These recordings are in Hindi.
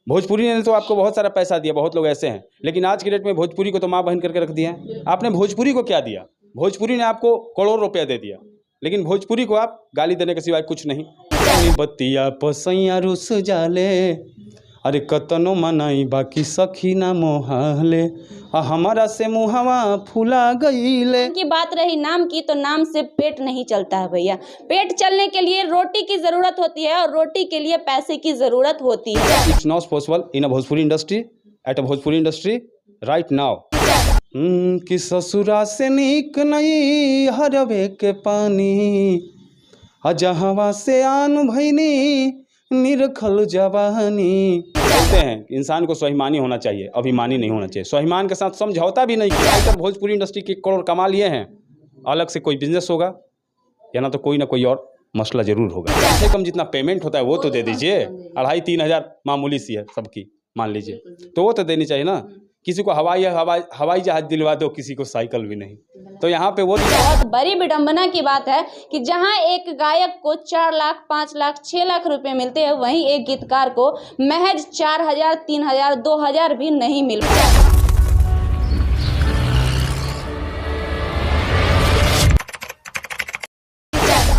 भोजपुरी ने तो आपको बहुत सारा पैसा दिया, बहुत लोग ऐसे हैं, लेकिन आज की डेट में भोजपुरी को तो माँ बहन करके रख दिया है। आपने भोजपुरी को क्या दिया? भोजपुरी ने आपको करोड़ रुपया दे दिया, लेकिन भोजपुरी को आप गाली देने के सिवाय कुछ नहीं। बतिया पसैया रुस जाले, अरे कतनो मनाई बाकी सखी ना मोहाले, हमारा से मुहावा फूला गईले। की बात रही नाम की, तो नाम से पेट नहीं चलता है भैया। पेट चलने के लिए रोटी की जरूरत होती है और रोटी के लिए पैसे की जरूरत होती है। It's not possible in a Bhojpuri industry, at a Bhojpuri industry right now. कि ससुरा से नीक नहीं हरवे के पानी, जहवा से आन भैनी निरखल जवानी। कहते हैं इंसान को स्वाभिमानी होना चाहिए, अभिमानी नहीं होना चाहिए। स्वाभिमान के साथ समझौता भी नहीं किया। अगर भोजपुरी इंडस्ट्री के करोड़ कमा लिए हैं, अलग से कोई बिजनेस होगा या ना कोई और मसला जरूर होगा। कम से कम जितना पेमेंट होता है वो तो दे दीजिए। 2500-3000 हज़ार मामूली सी है सबकी, मान लीजिए, तो वो तो देनी चाहिए ना। किसी को हवाई जहाज दिलवा दो, किसी को साइकिल भी नहीं। तो यहाँ पे वो बहुत बड़ी विडंबना की बात है कि जहाँ एक गायक को 4 लाख, 5 लाख, 6 लाख रुपए मिलते हैं, वहीं एक गीतकार को महज 4000, 3000, 2000 भी नहीं मिल पाता।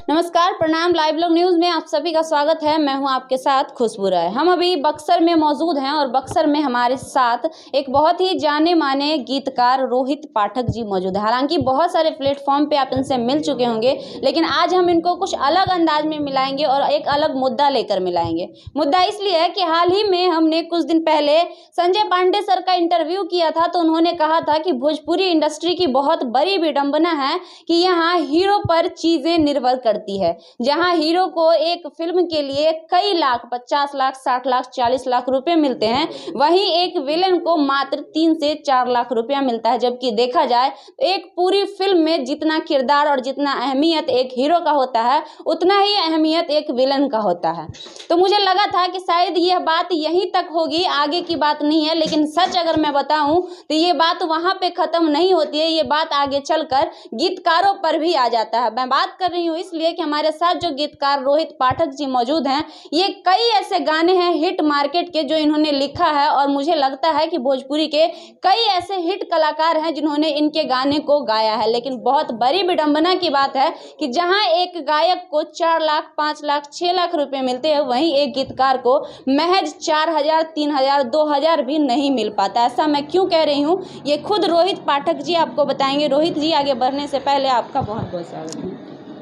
नमस्कार, प्रणाम। लाइव लोग न्यूज में आप सभी का स्वागत है। मैं हूं आपके साथ खुशबू राय। हम अभी बक्सर में मौजूद हैं और बक्सर में हमारे साथ एक बहुत ही जाने माने गीतकार रोहित पाठक जी मौजूद है। हालांकि बहुत सारे प्लेटफॉर्म पे आप इनसे मिल चुके होंगे, लेकिन आज हम इनको कुछ अलग अंदाज में मिलाएंगे और एक अलग मुद्दा लेकर मिलाएंगे। मुद्दा इसलिए है कि हाल ही में हमने कुछ दिन पहले संजय पांडे सर का इंटरव्यू किया था, तो उन्होंने कहा था कि भोजपुरी इंडस्ट्री की बहुत बड़ी विडंबना है कि यहाँ हीरो पर चीजें निर्भर करती है। जहां हीरो को एक फिल्म के लिए कई लाख, 50 लाख, 60 लाख, 40 लाख रुपए मिलते हैं, वहीं एक विलेन को मात्र 3 से 4 लाख रुपया मिलता है। जबकि देखा जाए तो एक पूरी फिल्म में जितना किरदार और जितना अहमियत एक हीरो का होता है, उतना ही अहमियत एक विलेन का होता है। तो मुझे लगा था कि शायद यह बात यहीं तक होगी, आगे की बात नहीं है। लेकिन सच अगर मैं बताऊं तो ये बात वहां पे खत्म नहीं होती है। ये बात आगे चलकर गीतकारों पर भी आ जाता है। मैं बात कर रही हूँ इसलिए कि हमारे साथ जो गीतकार रोहित पाठक जी मौजूद हैं, ये कई ऐसे गाने हैं हिट मार्केट के जो इन्होंने लिखा है, और मुझे लगता है कि भोजपुरी के कई ऐसे हिट कलाकार हैं जिन्होंने इनके गाने को गाया है। लेकिन बहुत बड़ी विडंबना की बात है कि जहां एक गायक को 4 लाख, 5 लाख, 6 लाख रुपए मिलते हैं, वहीं एक गीतकार को महज 4000, 3000, 2000 भी नहीं मिल पाता। ऐसा मैं क्यों कह रही हूँ, ये खुद रोहित पाठक जी आपको बताएंगे। रोहित जी, आगे बढ़ने से पहले आपका बहुत बहुत स्वागत है।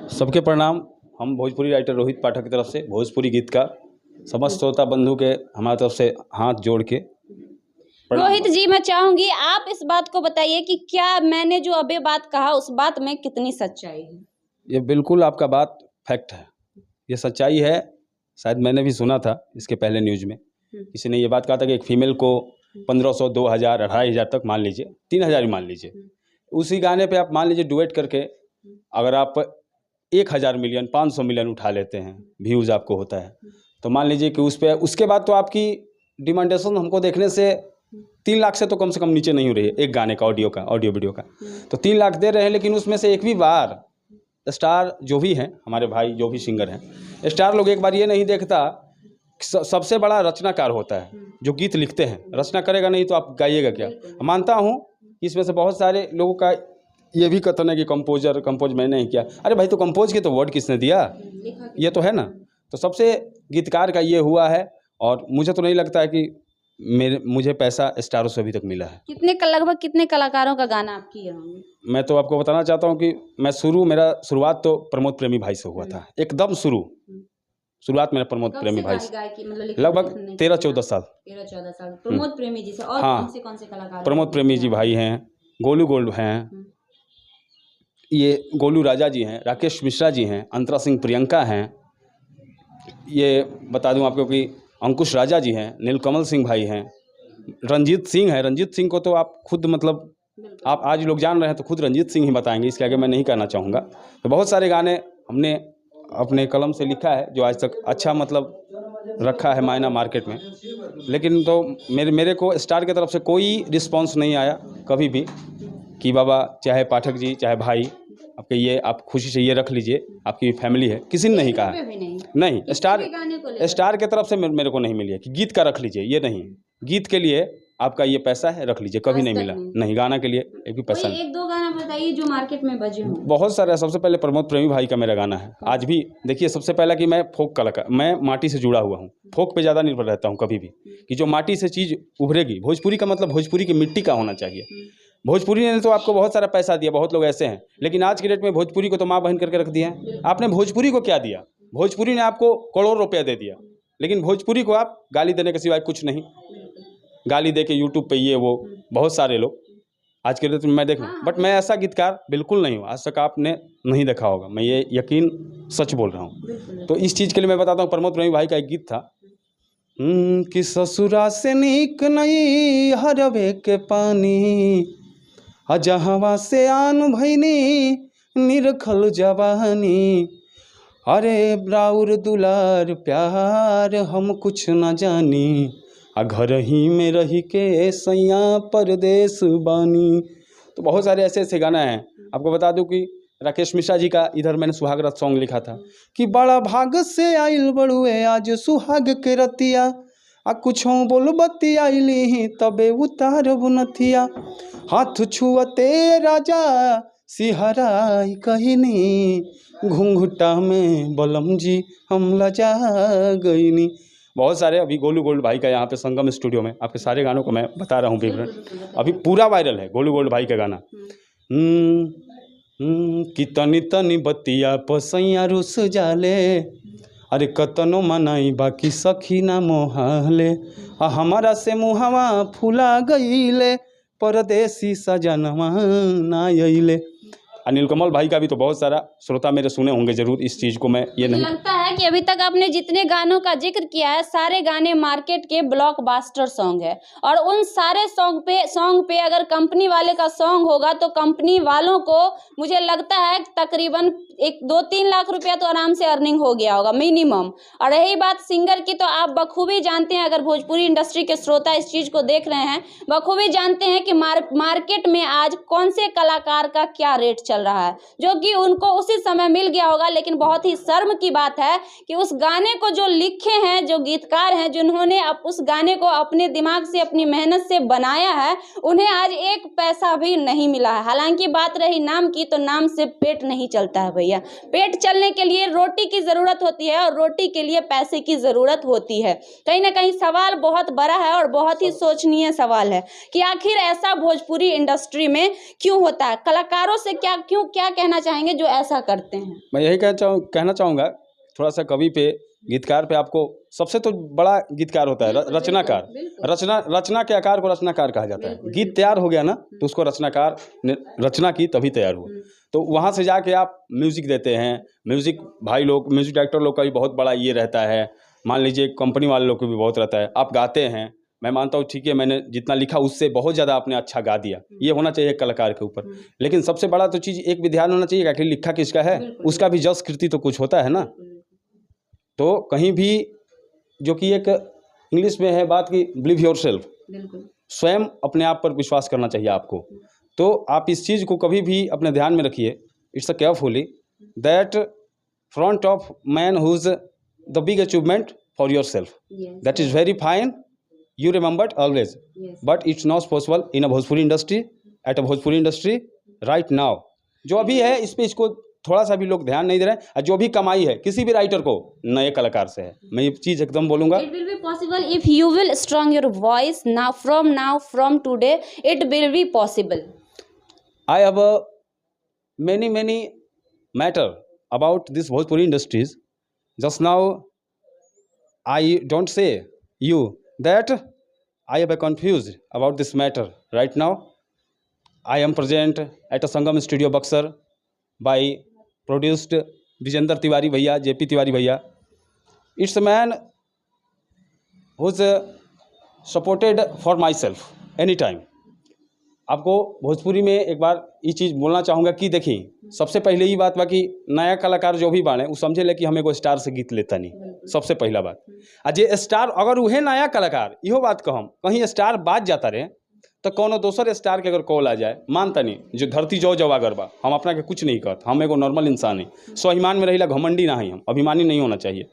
सबके प्रणाम। हम भोजपुरी राइटर रोहित पाठक की तरफ से भोजपुरी गीतकार समस्त श्रोता बंधु के हमारी तरफ से हाथ जोड़ के रोहित जी, मैं चाहूंगी आप इस बात को बताइए कि क्या मैंने जो अभी बात कहा उस बात में कितनी सच्चाई है? ये बिल्कुल आपका बात फैक्ट है, ये सच्चाई है। शायद मैंने भी सुना था इसके पहले न्यूज में, किसी ने ये बात कहा था कि एक फीमेल को 1500, 2000, 2500 तक, मान लीजिए 3000 ही मान लीजिए, उसी गाने पे आप मान लीजिए डुएट करके अगर आप 1000 मिलियन, 500 मिलियन उठा लेते हैं, व्यूज़ आपको होता है, तो मान लीजिए कि उस पर उसके बाद तो आपकी डिमांडेशन हमको देखने से 3 लाख से तो कम नीचे नहीं हो रही है एक गाने का, ऑडियो वीडियो का। तो 3 लाख दे रहे हैं, लेकिन उसमें से एक भी बार स्टार जो भी हैं, हमारे भाई जो भी सिंगर हैं, स्टार लोग एक बार ये नहीं देखता, सबसे बड़ा रचनाकार होता है जो गीत लिखते हैं। रचना करेगा नहीं तो आप गाइएगा क्या? मानता हूँ इसमें से बहुत सारे लोगों का ये भी कथन है कि कंपोज मैंने ही किया। अरे भाई, तो कंपोज के तो वर्ड किसने दिया? ये तो है ना। तो सबसे गीतकार का ये हुआ है, और मुझे तो नहीं लगता है कि मुझे पैसा स्टारों से अभी तक मिला है। लगभग कितने कलाकारों का गाना आप किए होंगे? मैं तो आपको बताना चाहता हूँ कि मेरा शुरुआत तो प्रमोद प्रेमी भाई से हुआ था, एकदम शुरुआत मेरा प्रमोद प्रेमी भाई से, लगभग 13-14 साल। 13-14 साल प्रमोद प्रेमी जी से। और कौन से कलाकार? प्रमोद प्रेमी जी भाई हैं, गोलू गोल्ड हैं, ये गोलू राजा जी हैं, राकेश मिश्रा जी हैं, अंतरा सिंह प्रियंका हैं, ये बता दूं आपको कि अंकुश राजा जी हैं, नीलकमल सिंह भाई हैं, रंजीत सिंह है। रंजीत सिंह को तो आप खुद आप आज लोग जान रहे हैं, तो खुद रंजीत सिंह ही बताएंगे, इसके आगे मैं नहीं कहना चाहूँगा। तो बहुत सारे गाने हमने अपने कलम से लिखा है जो आज तक अच्छा रखा है मायना मार्केट में। लेकिन तो मेरे को स्टार की तरफ से कोई रिस्पॉन्स नहीं आया कभी भी कि बाबा, चाहे पाठक जी चाहे भाई, आपके ये आप खुशी से ये रख लीजिए, आपकी फैमिली है, किसी ने नहीं कहा है। नहीं, स्टार के तरफ से मेरे को नहीं मिली है कि गीत का रख लीजिए, ये नहीं। गीत के लिए आपका ये पैसा है, रख लीजिए, कभी नहीं मिला। नहीं, गाना के लिए एक भी पैसा नहीं। एक दो गाना बताइए जो मार्केट में बजे हों। बहुत सारे। सबसे पहले प्रमोद प्रेमी भाई का मेरा गाना है, आज भी देखिए। सबसे पहला कि मैं फोक कलाकार, मैं माटी से जुड़ा हुआ हूँ, फोक पे ज़्यादा निर्भर रहता हूँ कभी भी, कि जो माटी से चीज़ उभरेगी। भोजपुरी का मतलब भोजपुरी की मिट्टी का होना चाहिए। भोजपुरी ने तो आपको बहुत सारा पैसा दिया, बहुत लोग ऐसे हैं, लेकिन आज की डेट में भोजपुरी को तो माँ बहन करके रख दिया है। आपने भोजपुरी को क्या दिया? भोजपुरी ने आपको करोड़ रुपया दे दिया, लेकिन भोजपुरी को आप गाली देने के सिवाय कुछ नहीं। गाली दे के यूट्यूब पे ये वो बहुत सारे लोग आज के डेट में मैं देखूँ, बट मैं ऐसा गीतकार बिल्कुल नहीं हूँ। आज तक आपने नहीं देखा होगा, मैं ये यकीन सच बोल रहा हूँ। तो इस चीज़ के लिए मैं बताता हूँ, प्रमोद प्रेमी भाई का एक गीत था कि ससुरा से नीक नहीं हरवे के पानी, अजहवा से आन भैनी निरखल जवानी, अरे ब्राउर दुलार प्यार हम कुछ न जानी, आ घर ही में रही के सैया परदेश बानी। तो बहुत सारे ऐसे ऐसे गाना हैं। आपको बता दूं कि राकेश मिश्रा जी का इधर मैंने सुहाग रात सॉन्ग लिखा था कि बड़ा भाग से आइल बड़ुए आज सुहाग के रतिया, आ कुछों बोल बत्ती आइली तबे उतारब नथिया, हाथ छुअते राजा सिहराई कहनी, घुंघटा में बलम जी हम लजा गईनी। बहुत सारे। अभी गोलू गोल्ड भाई का यहाँ पे संगम स्टूडियो में आपके सारे गानों को मैं बता रहा हूँ विवरण, अभी पूरा वायरल है गोलू गोल्ड भाई का गाना। कि तनी तनी बतिया पसैया रुस जाले, अरे कतनो मनाई बाकी सखी ना मोहाले, आ हमारा से मुहवा फुला गईले, परदेसी सजनवा ना अइले। अनिल कमल भाई का भी तो बहुत सारा श्रोता मेरे सुने होंगे जरूर। इस चीज़ को मैं ये नहीं, लगता है कि अभी तक आपने जितने गानों का जिक्र किया है सारे गाने मार्केट के ब्लॉकबस्टर सॉन्ग है, और उन सारे सॉन्ग पे अगर कंपनी वाले का सॉन्ग होगा तो कंपनी वालों को मुझे लगता है तकरीबन 1-2-3 लाख रुपया तो आराम से अर्निंग हो गया होगा मिनिमम। और रही बात सिंगर की, तो आप बखूबी जानते हैं, अगर भोजपुरी इंडस्ट्री के श्रोता इस चीज़ को देख रहे हैं, बखूबी जानते हैं कि मार्केट में आज कौन से कलाकार का क्या रेट चल रहा है, जो कि उनको उसी समय मिल गया होगा। लेकिन बहुत ही शर्म की बात है कि उस गाने को जो लिखे हैं, जो गीतकार हैं, जिन्होंने उस गाने को अपने दिमाग से अपनी मेहनत से बनाया है, उन्हें आज एक पैसा भी नहीं मिला है। हालांकि बात रही नाम की, तो नाम से पेट नहीं चलता है भैया। पेट चलने के लिए रोटी की ज़रूरत होती है, और रोटी के लिए पैसे की ज़रूरत होती है। कहीं ना कहीं सवाल बहुत बड़ा है और बहुत ही सोचनीय सवाल है कि आखिर ऐसा भोजपुरी इंडस्ट्री में क्यों होता है। कलाकारों से क्या कहना चाहेंगे जो ऐसा करते हैं? मैं यही कहना चाहूँगा थोड़ा सा कवि पे, गीतकार पे। आपको सबसे तो बड़ा गीतकार होता है रचनाकार। रचना के आकार को रचनाकार कहा जाता है। गीत तैयार हो गया ना, तो उसको रचनाकार ने रचना की तभी तैयार हुआ। तो वहाँ से जाके आप म्यूज़िक देते हैं। म्यूज़िक भाई लोग, म्यूज़िक डायरेक्टर लोग का भी बहुत बड़ा ये रहता है, मान लीजिए कंपनी वाले लोग को भी बहुत रहता है। आप गाते हैं, मैं मानता हूँ ठीक है, मैंने जितना लिखा उससे बहुत ज़्यादा आपने अच्छा गा दिया, ये होना चाहिए एक कलाकार के ऊपर। लेकिन सबसे बड़ा तो चीज़ एक भी ध्यान होना चाहिए कि आखिर लिखा किसका है, उसका भी जस कृति तो कुछ होता है ना। तो कहीं भी जो कि एक इंग्लिश में है बात की बिलीव योरसेल्फ, स्वयं अपने आप पर विश्वास करना चाहिए आपको। तो आप इस चीज़ को कभी भी अपने ध्यान में रखिए। It's a carefully that front of man who is the big achievement for your self, that is very fine, you remembered always, but it's not possible in a Bhojpuri industry, at a Bhojpuri industry right now। जो अभी है इस पे, इसको थोड़ा सा भी लोग ध्यान नहीं दे रहे हैं। जो भी कमाई है किसी भी राइटर को नए कलाकार से है, मैं ये चीज़ एकदम बोलूँगा। It will be possible if you will strong your voice now from today, it will be possible। I have many matter about this Bhojpuri industries. Just now I don't say you that I am confused about this matter right now. I am present at a Sangam Studio Buxar by produced Vijender Tiwari Bhaiya, JP Tiwari Bhaiya. It's a man who's supported for myself anytime। आपको भोजपुरी में एक बार ये चीज़ बोलना चाहूँगा कि देखिए, सबसे पहले ही बात बा कि नया कलाकार जो भी बाने वो समझे ले कि हमें कोई स्टार से गीत लेता नहीं। सबसे पहला बात, जे स्टार अगर वह नया कलाकार इहो बात कहम कहीं स्टार बाज जाता रहे तो कोनो दोसर स्टार के अगर कॉल आ जाए मानता नहीं, जो धरती जो जवा गरबा, हम अपना के कुछ नहीं कहते, हम एगो नॉर्मल इंसान है, स्वाभिमान में रहिला, घमंडी ना ही, हम अभिमानी नहीं होना चाहिए।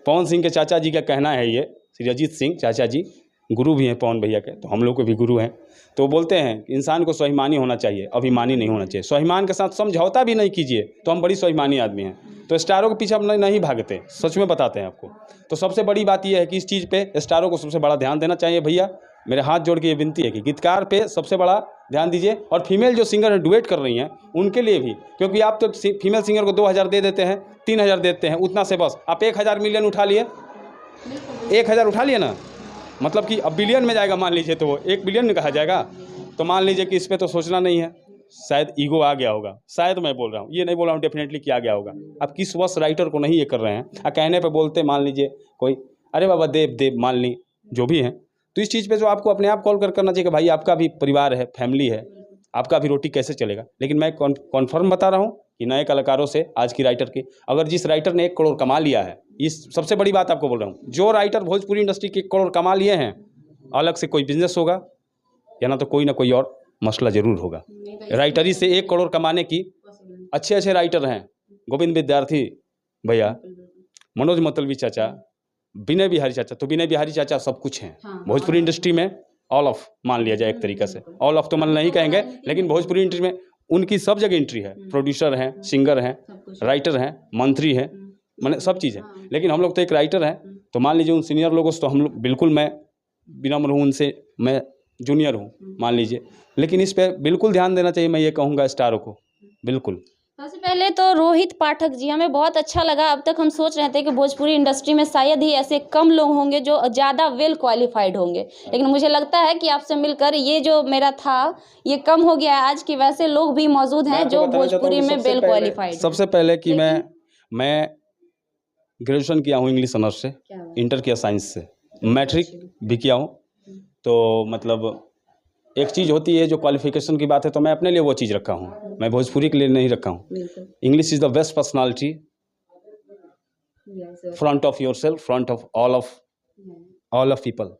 पवन सिंह के चाचा जी का कहना है ये, श्री अजीत सिंह चाचा जी गुरु भी हैं पवन भैया के, तो हम लोग के भी गुरु हैं, तो बोलते हैं कि इंसान को स्वाभिमानी होना चाहिए, अभिमानी नहीं होना चाहिए। स्वाभिमान के साथ समझौता भी नहीं कीजिए तो हम बड़ी स्वाभिमानी आदमी हैं। तो स्टारों के पीछे हम नहीं भागते, सच में बताते हैं आपको। तो सबसे बड़ी बात यह है कि इस चीज़ पे स्टारों को सबसे बड़ा ध्यान देना चाहिए। भैया मेरे हाथ जोड़ के ये विनती है कि गीतकार पे सबसे बड़ा ध्यान दीजिए, और फीमेल जो सिंगर डुएट कर रही हैं उनके लिए भी, क्योंकि आप तो फीमेल सिंगर को 2000 दे देते हैं, 3000 देते हैं, उतना से बस आप 1000 मिलियन उठा लिए, 1000 उठा लिए ना, मतलब कि अब बिलियन में जाएगा मान लीजिए, तो वो 1 बिलियन में कहा जाएगा। तो मान लीजिए कि इस पर तो सोचना नहीं है, शायद ईगो आ गया होगा, शायद मैं बोल रहा हूँ, ये नहीं बोल रहा हूँ डेफिनेटली कि आ गया होगा। अब किस वश राइटर को नहीं ये कर रहे हैं, कहने पे बोलते मान लीजिए कोई, अरे बाबा देव मान ली जो भी हैं, तो इस चीज़ पे जो आपको अपने आप कॉल करना चाहिए कि भाई आपका भी परिवार है, फैमिली है, आपका भी रोटी कैसे चलेगा। लेकिन मैं कॉन्फर्म बता रहा हूँ कि नए कलाकारों से आज की राइटर की, अगर जिस राइटर ने 1 करोड़ कमा लिया है, इस सबसे बड़ी बात आपको बोल रहा हूँ, जो राइटर भोजपुरी इंडस्ट्री के 1 करोड़ कमा लिए हैं, अलग से कोई बिजनेस होगा या ना तो कोई ना कोई और मसला जरूर होगा। राइटरी से 1 करोड़ कमाने की अच्छे राइटर हैं, गोविंद विद्यार्थी भैया, मनोज मतलबी चाचा, विनय बिहारी चाचा, तो विनय बिहारी चाचा सब कुछ हैं भोजपुरी इंडस्ट्री में, ऑल ऑफ मान लिया जाए एक तरीक़ा से, ऑल ऑफ तो मन नहीं कहेंगे, लेकिन भोजपुरी इंडस्ट्री में उनकी सब जगह एंट्री है, प्रोड्यूसर हैं, सिंगर हैं, राइटर हैं, मंत्री हैं, मैंने सब चीज़ है। लेकिन हम लोग तो एक राइटर हैं, तो मान लीजिए उन सीनियर लोगों से तो हम लोग बिल्कुल, मैं विनम्र हूँ उनसे, मैं जूनियर हूँ मान लीजिए, लेकिन इस पर बिल्कुल ध्यान देना चाहिए, मैं ये कहूँगा स्टारों को बिल्कुल। सबसे पहले तो रोहित पाठक जी, हमें बहुत अच्छा लगा। अब तक हम सोच रहे थे कि भोजपुरी इंडस्ट्री में शायद ही ऐसे कम लोग होंगे जो ज़्यादा वेल क्वालिफाइड होंगे, लेकिन मुझे लगता है कि आपसे मिलकर ये जो मेरा था ये कम हो गया है आज की। वैसे लोग भी मौजूद हैं जो भोजपुरी में वेल क्वालिफाइड। सबसे पहले कि मैं ग्रेजुएशन किया हूँ इंग्लिश ऑनर्स से, इंटर किया साइंस से, मैट्रिक भी किया हूँ। तो मतलब एक चीज़ होती है जो क्वालिफिकेशन की बात है, तो मैं अपने लिए वो चीज़ रखा हूँ, मैं भोजपुरी के लिए नहीं रखा हूँ। English is the best personality, front of your self, front of all of people.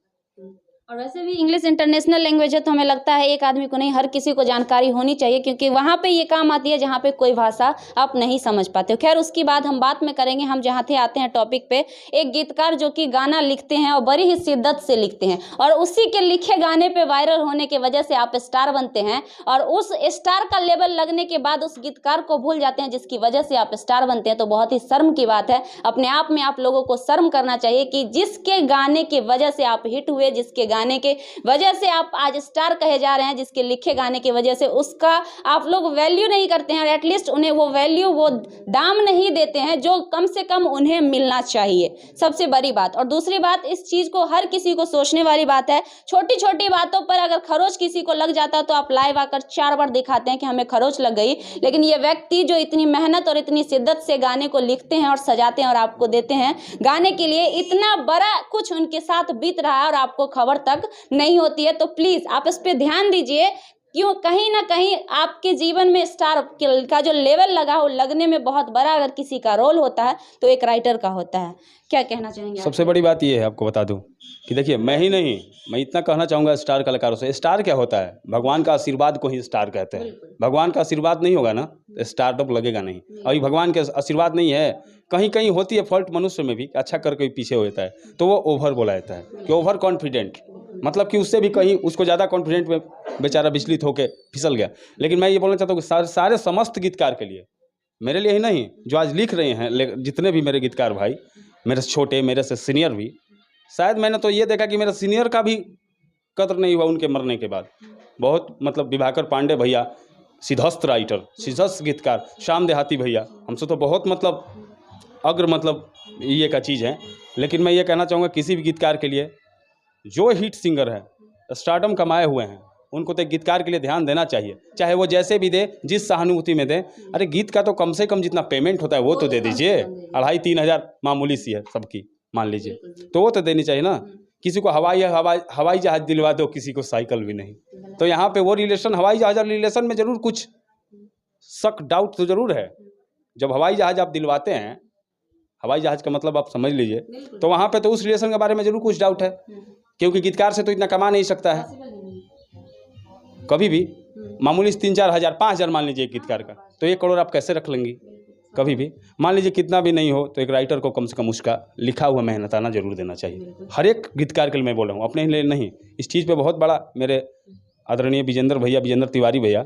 और वैसे भी इंग्लिश इंटरनेशनल लैंग्वेज है, तो हमें लगता है एक आदमी को नहीं, हर किसी को जानकारी होनी चाहिए, क्योंकि वहाँ पे ये काम आती है जहाँ पे कोई भाषा आप नहीं समझ पाते हो। खैर उसकी बात हम बाद में करेंगे। हम जहाँ थे आते हैं टॉपिक पे, एक गीतकार जो कि गाना लिखते हैं और बड़ी ही शिद्दत से लिखते हैं, और उसी के लिखे गाने पे वायरल होने की वजह से आप स्टार बनते हैं, और उस स्टार का लेवल लगने के बाद उस गीतकार को भूल जाते हैं जिसकी वजह से आप स्टार बनते हैं। तो बहुत ही शर्म की बात है, अपने आप में आप लोगों को शर्म करना चाहिए कि जिसके गाने की वजह से आप हिट हुए, जिसके गाने के वजह से आप आज स्टार कहे जा रहे हैं, जिसके लिखे गाने की वजह से उसका आप लोग वैल्यू नहीं करते हैं, और एटलीस्ट उन्हें वो वैल्यू, वो दाम नहीं देते हैं जो कम से कम उन्हें मिलना चाहिए, सबसे बड़ी बात। और दूसरी बात, इस चीज़ को हर किसी को सोचने वाली बात है। छोटी छोटी बातों पर अगर खरोच किसी को लग जाता तो आप लाइव आकर 4 बार दिखाते हैं कि हमें खरोच लग गई, लेकिन ये व्यक्ति जो इतनी मेहनत और इतनी शिद्दत से गाने को लिखते हैं और सजाते हैं और आपको देते हैं गाने के लिए, इतना बड़ा कुछ उनके साथ बीत रहा है और आपको खबर तक नहीं होती है। तो प्लीज आप इस पे ध्यान दीजिए, क्यों कहीं ना कहीं आपके जीवन में स्टार का जो लेवल लगा हो, लगने में बहुत बड़ा अगर किसी का रोल होता है तो एक राइटर का होता है। क्या कहना चाहेंगे? सबसे बड़ी बात ये है, आपको बता दूं कि देखिए, मैं ही नहीं, मैं इतना कहना चाहूँगा स्टार कलाकारों से, स्टार क्या होता है, भगवान का आशीर्वाद को ही स्टार कहते हैं। भगवान का आशीर्वाद नहीं होगा ना, स्टारडम लगेगा नहीं। और ये भगवान के आशीर्वाद नहीं है, कहीं कहीं होती है फॉल्ट मनुष्य में भी, अच्छा करके पीछे हो जाता है, तो वो ओवर बोला जाता है कि ओवर कॉन्फिडेंट, मतलब कि उससे भी कहीं उसको ज़्यादा कॉन्फिडेंट में बेचारा विचलित होकर फिसल गया। लेकिन मैं ये बोलना चाहता हूँ कि सारे समस्त गीतकार के लिए, मेरे लिए ही नहीं, जो आज लिख रहे हैं जितने भी मेरे गीतकार भाई, मेरे से छोटे, मेरे से सीनियर भी, शायद मैंने तो ये देखा कि मेरे सीनियर का भी कदर नहीं हुआ उनके मरने के बाद। बहुत मतलब विभाकर पांडे भैया, सिद्धस्त राइटर, सिद्धस्त गीतकार, श्याम देहाती भैया, हमसे तो बहुत मतलब अग्र मतलब ये का चीज़ है। लेकिन मैं ये कहना चाहूँगा किसी भी गीतकार के लिए, जो हिट सिंगर है, स्टारडम कमाए हुए हैं, उनको तो एक गीतकार के लिए ध्यान देना चाहिए, चाहे वो जैसे भी दे, जिस सहानुभूति में दे। अरे गीत का तो कम से कम जितना पेमेंट होता है वो तो दे दीजिए, 2,500-3 हज़ार मामूली सी है सबकी, मान लीजिए, तो वो तो देनी चाहिए ना। किसी को हवाई जहाज दिलवा दो, किसी को साइकिल भी नहीं। तो यहाँ पे वो रिलेशन, हवाई जहाज रिलेशन में जरूर कुछ शक डाउट तो जरूर है। जब हवाई जहाज आप दिलवाते हैं, हवाई जहाज का मतलब आप समझ लीजिए, तो वहाँ पे तो उस रिलेशन के बारे में जरूर कुछ डाउट है, क्योंकि गीतकार से तो इतना कमा नहीं सकता है। कभी भी मामूली 3-4 हज़ार 5,000 मान लीजिए एक गीतकार का, तो 1 करोड़ आप कैसे रख लेंगी? कभी भी मान लीजिए कितना भी नहीं हो तो एक राइटर को कम से कम उसका लिखा हुआ मेहनताना जरूर देना चाहिए। हर एक गीतकार के लिए मैं बोल रहा हूँ, अपने लिए नहीं। इस चीज़ पे बहुत बड़ा मेरे आदरणीय विजेंद्र तिवारी भैया,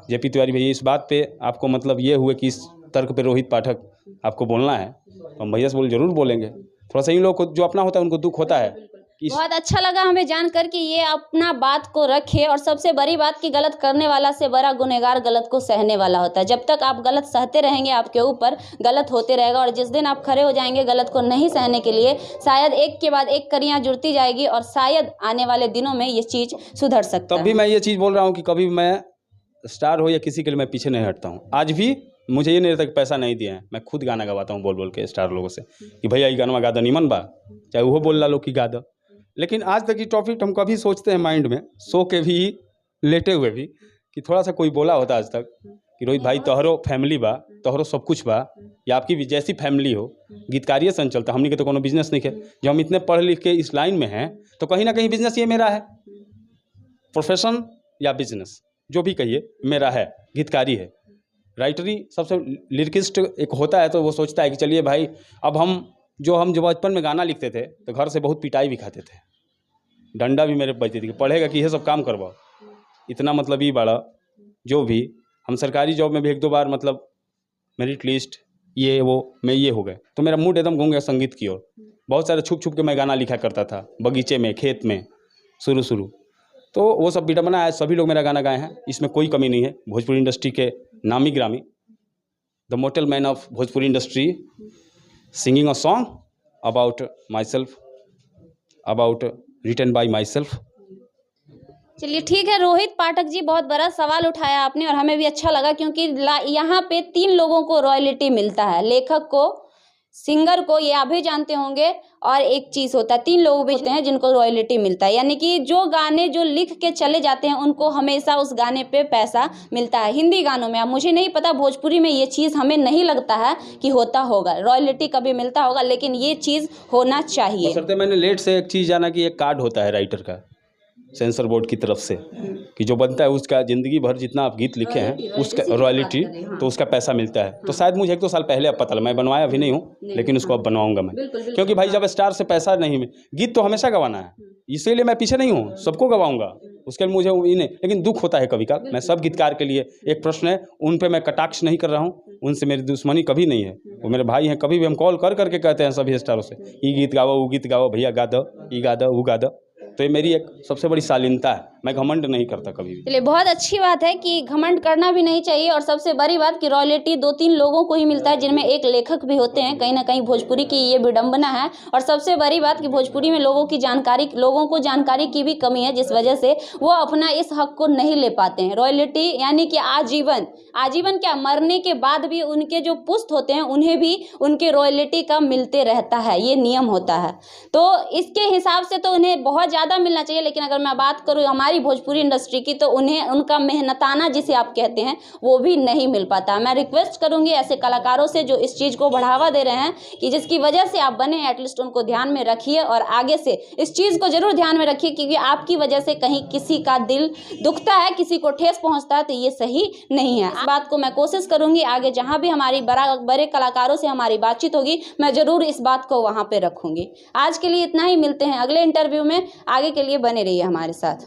जेपी तिवारी भैया, इस बात पे आपको मतलब ये हुए कि इस तर्क पे रोहित पाठक आपको बोलना है, तो हम भैया से जरूर बोलेंगे। थोड़ा सा इन लोगों को जो अपना होता है उनको दुख होता है। बहुत अच्छा लगा हमें जानकर कि ये अपना बात को रखे, और सबसे बड़ी बात कि गलत करने वाला से बड़ा गुनहगार गलत को सहने वाला होता है। जब तक आप गलत सहते रहेंगे आपके ऊपर गलत होते रहेगा, और जिस दिन आप खड़े हो जाएंगे गलत को नहीं सहने के लिए, शायद एक के बाद एक कड़ियाँ जुड़ती जाएगी और शायद आने वाले दिनों में ये चीज़ सुधर सकता है। तब भी मैं ये चीज़ बोल रहा हूँ कि कभी मैं स्टार हो या किसी के लिए मैं पीछे नहीं हटता हूँ। आज भी मुझे ये नहीं रहता कि पैसा नहीं दिया है, मैं खुद गाना गवाता हूँ बोल के स्टार लोगों से कि भैया ये गाना गा दो, निमन बा, चाहे वो बोल ला लो कि गा दो। लेकिन आज तक ये टॉपिक हम कभी सोचते हैं माइंड में, सो के भी लेटे हुए भी, कि थोड़ा सा कोई बोला होता आज तक कि रोहित भाई तोहरो फैमिली बा, तोहरो सब कुछ बा, या आपकी भी जैसी फैमिली हो, गीतकारिये सन चलता, हमने के तो कोनो बिजनेस नहीं है। जब हम इतने पढ़ लिख के इस लाइन में हैं तो कहीं ना कहीं बिजनेस ये मेरा है, प्रोफेशन या बिजनेस जो भी कहिए मेरा है, गीतकारी है। राइटरी सबसे लिरिकिस्ट एक होता है तो वो सोचता है कि चलिए भाई अब हम जो बचपन में गाना लिखते थे तो घर से बहुत पिटाई भी खाते थे, डंडा भी मेरे बजती थी कि पढ़ेगा कि ये सब काम करवाओ, इतना मतलब ही बड़ा। जो भी हम सरकारी जॉब में भी 1-2 बार मतलब मेरिट लिस्ट ये वो में ये हो गए तो मेरा मूड एकदम घूम गया संगीत की ओर। बहुत सारे छुप के मैं गाना लिखा करता था, बगीचे में, खेत में, शुरू तो वो सब बीटा बना है। सभी लोग मेरा गाना गाए हैं, इसमें कोई कमी नहीं है। भोजपुरी इंडस्ट्री के नामी ग्रामी, the mortal man of Bhojpuri industry, singing a song about myself, about written by myself. चलिए ठीक है रोहित पाठक जी, बहुत बड़ा सवाल उठाया आपने और हमें भी अच्छा लगा, क्योंकि यहाँ पे 3 लोगों को रॉयल्टी मिलता है, लेखक को, सिंगर को, ये आप भी जानते होंगे, और एक चीज़ होता है 3 लोग भी होते हैं जिनको रॉयल्टी मिलता है, यानी कि जो गाने जो लिख के चले जाते हैं उनको हमेशा उस गाने पे पैसा मिलता है। हिंदी गानों में, अब मुझे नहीं पता, भोजपुरी में ये चीज़ हमें नहीं लगता है कि होता होगा, रॉयल्टी कभी मिलता होगा, लेकिन ये चीज़ होना चाहिए। सर मैंने लेट से एक चीज़ जाना कि एक कार्ड होता है राइटर का सेंसर बोर्ड की तरफ से कि जो बनता है उसका ज़िंदगी भर जितना आप गीत लिखे हैं उसका रॉयल्टी, तो उसका पैसा मिलता है। तो शायद मुझे 1-2 साल पहले अब पता लगा, मैं बनवाया भी नहीं हूँ लेकिन उसको अब बनवाऊंगा मैं, क्योंकि भाई जब स्टार से पैसा नहीं, गीत तो हमेशा गवाना है, इसीलिए मैं पीछे नहीं हूँ, सबको गवाऊंगा, उसके लिए मुझे नहीं। लेकिन दुख होता है कभी का, मैं सब गीतकार के लिए एक प्रश्न है, उन पर मैं कटाक्ष नहीं कर रहा हूँ, उनसे मेरी दुश्मनी कभी नहीं है, वो मेरे भाई हैं। कभी भी हम कॉल करके कहते हैं सभी स्टारों से, ये गीत गाओ, वो गीत गाओ, भैया गा दो, ये गा दो, वो गा दो। तो ये मेरी एक सबसे बड़ी शालीनता है, मैं घमंड नहीं करता कभी भी। चलिए बहुत अच्छी बात है कि घमंड करना भी नहीं चाहिए, और सबसे बड़ी बात कि रॉयल्टी 2-3 लोगों को ही मिलता है, जिनमें एक लेखक भी होते हैं। कहीं ना कहीं भोजपुरी की ये विडंबना है, और सबसे बड़ी बात कि भोजपुरी में लोगों को जानकारी की भी कमी है, जिस वजह से वो अपना इस हक को नहीं ले पाते हैं। रॉयल्टी यानी कि आजीवन क्या, मरने के बाद भी उनके जो पुश्त होते हैं उन्हें भी उनके रॉयल्टी का मिलते रहता है, ये नियम होता है। तो इसके हिसाब से तो उन्हें बहुत ज़्यादा मिलना चाहिए, लेकिन अगर मैं बात करूँ हमारी भोजपुरी इंडस्ट्री की, तो उन्हें उनका मेहनताना जिसे आप कहते हैं वो भी नहीं मिल पाता। मैं रिक्वेस्ट करूंगी ऐसे कलाकारों से जो इस चीज़ को बढ़ावा दे रहे हैं कि जिसकी वजह से आप बने, एटलीस्ट उनको ध्यान में रखिए, और आगे से इस चीज़ को जरूर ध्यान में रखिए, क्योंकि आपकी वजह से कहीं किसी का दिल दुखता है, किसी को ठेस पहुँचता है, तो ये सही नहीं है। इस बात को मैं कोशिश करूंगी आगे जहाँ भी हमारी बड़े कलाकारों से हमारी बातचीत होगी, मैं ज़रूर इस बात को वहाँ पर रखूँगी। आज के लिए इतना ही, मिलते हैं अगले इंटरव्यू में, आगे के लिए बने रहिए हमारे साथ।